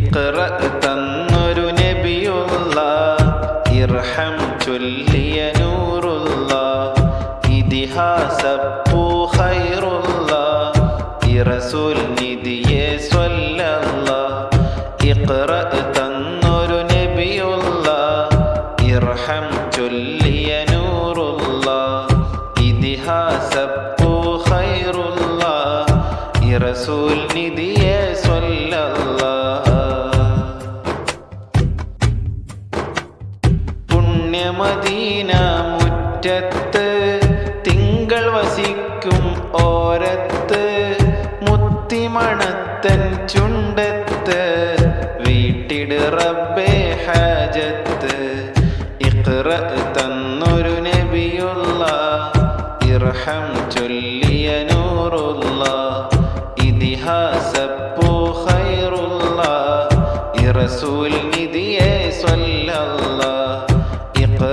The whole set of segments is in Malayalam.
ഇഖ്റ തന്നൊരു നബിയുള്ള, ഇർഹം ചൊല്ലിയ നൂറുള്ള, ഇതിഹാസപ്പൂ ഖൈറുള്ള, ഈ റസൂൽ നിധിയെ സ്വല്ലല്ലാഹ്. ഇഖ്റ തന്നൊരു നബിയുള്ള, ഇർഹം ചൊല്ലിയ നൂറുള്ള, ഇതിഹാസപ്പൂ ഖൈറുള്ള, ഈ റസൂൽ നിധിയെ സ്വല്ലല്ലാഹ്. പുണ്യമദീന മുറ്റത്ത് തിങ്കൾ വസിക്കും ഓരത്ത്, മുത്തിമണത്തൻ ചുണ്ടത്ത് വീട്ടിട് റബ്ബേ ഹാജത്ത്. ഇഖ്റ തന്നൊരു നബിയുള്ള, ഇർഹം ചൊല്ലിയ നൂറുള്ള, ഇതിഹാസപ്പൂ ഖൈറുള്ള, ഈ റസൂൽ നിധിയെ സ്വല്ലല്ലാഹ്. ഇഖ്റ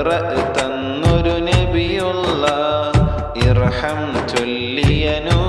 തന്നൊരു നബിയുള്ള, ഇർഹം ചൊല്ലിയ നൂറുള്ള,